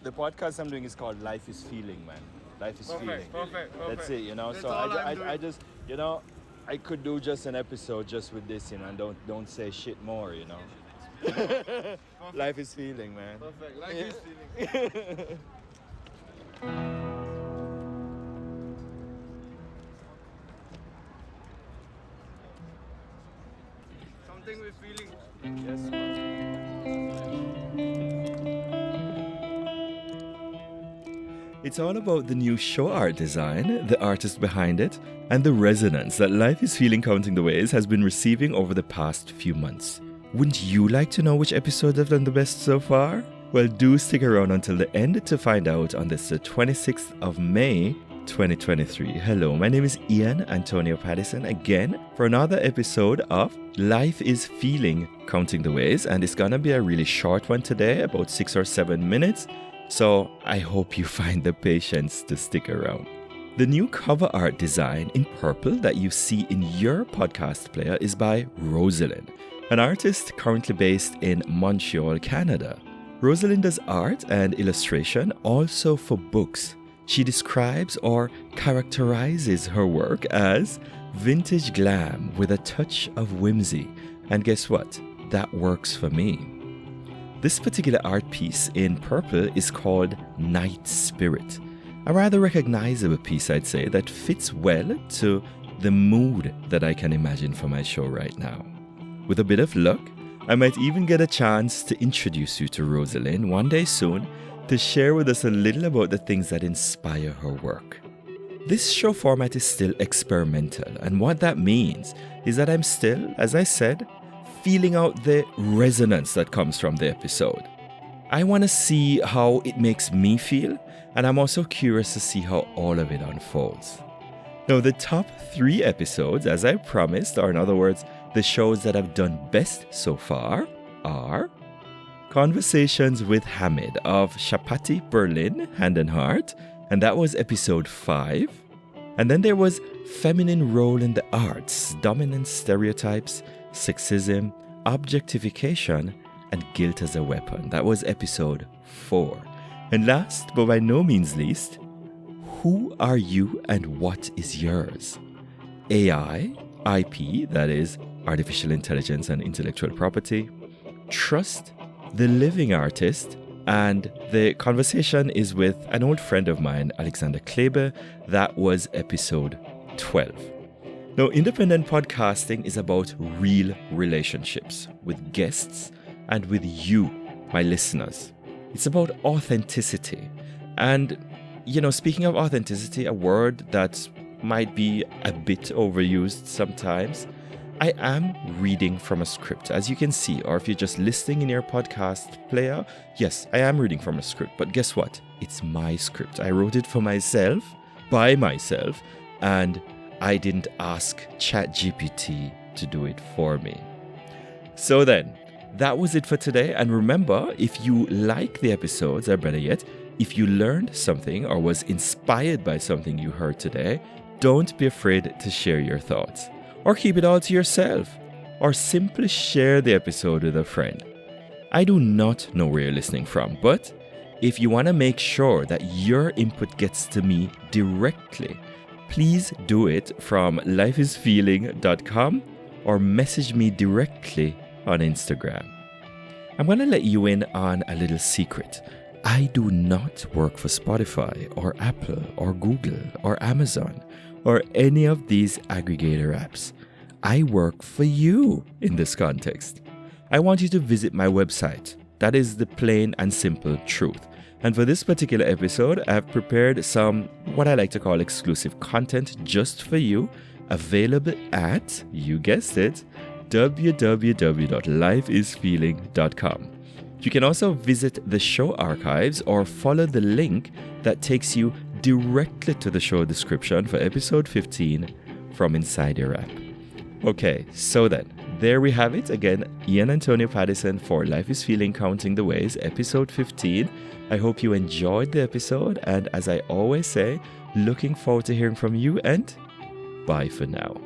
the podcast I'm doing is called Life is Feeling, man. Life is Feeling. Perfect. That's it, you know. That's So all I'm I doing. just, you know, I could do just an episode just with this, you know, and don't say shit more, you know. Life is feeling, man. Perfect. Life is feeling. Something with feeling. Yes, man. It's all about the new show art design, the artist behind it, and the resonance that Life is Feeling Counting the Ways has been receiving over the past few months. Wouldn't you like to know which episodes have done the best so far? Well, do stick around until the end to find out on this the 26th of May 2023. Hello, my name is Ian Antonio Pattison again for another episode of Life is Feeling Counting the Ways, and it's gonna be a really short one today, about 6 or 7 minutes. So I hope you find the patience to stick around. The new cover art design in purple that you see in your podcast player is by Roselyne, an artist currently based in Montreal, Canada. Roselyne does art and illustration also for books. She describes or characterizes her work as vintage glam with a touch of whimsy. And guess what? That works for me. This particular art piece in purple is called Night Spirit, a rather recognizable piece, I'd say, that fits well to the mood that I can imagine for my show right now. With a bit of luck, I might even get a chance to introduce you to Roselyne one day soon to share with us a little about the things that inspire her work. This show format is still experimental, and what that means is that I'm still, as I said, feeling out the resonance that comes from the episode. I want to see how it makes me feel, and I'm also curious to see how all of it unfolds. Now, the top 3 episodes, as I promised, or in other words, the shows that have done best so far, are Conversations with Hamid of Chapati, Berlin, Hand and Heart, and that was episode 5. And then there was Feminine Role in the Arts, Dominant Stereotypes, Sexism, Objectification, and Guilt as a Weapon. That was episode 4. And last, but by no means least, Who Are You and What Is Yours? AI, IP, that is, Artificial Intelligence and Intellectual Property, Trust, The Living Artist, and the conversation is with an old friend of mine, Alexander Kleber. That was episode 12. Now, independent podcasting is about real relationships with guests and with you, my listeners. It's about authenticity. And, you know, speaking of authenticity, a word that might be a bit overused sometimes, I am reading from a script, as you can see, or if you're just listening in your podcast player, yes, I am reading from a script, but guess what? It's my script. I wrote it for myself, by myself, and I didn't ask ChatGPT to do it for me. So then, that was it for today. And remember, if you like the episodes, or better yet, if you learned something or was inspired by something you heard today, don't be afraid to share your thoughts. Or keep it all to yourself. Or simply share the episode with a friend. I do not know where you're listening from, but if you want to make sure that your input gets to me directly, please do it from lifeisfeeling.com or message me directly on Instagram. I'm going to let you in on a little secret. I do not work for Spotify or Apple or Google or Amazon or any of these aggregator apps. I work for you in this context. I want you to visit my website. That is the plain and simple truth. And for this particular episode, I've prepared some, what I like to call exclusive content just for you, available at, you guessed it, www.lifeisfeeling.com. You can also visit the show archives or follow the link that takes you directly to the show description for episode 15 from inside your app. Okay, so then, there we have it. Again, Ian Antonio Pattison for Life is Feeling Counting the Ways, episode 15. I hope you enjoyed the episode, and as I always say, looking forward to hearing from you, and bye for now.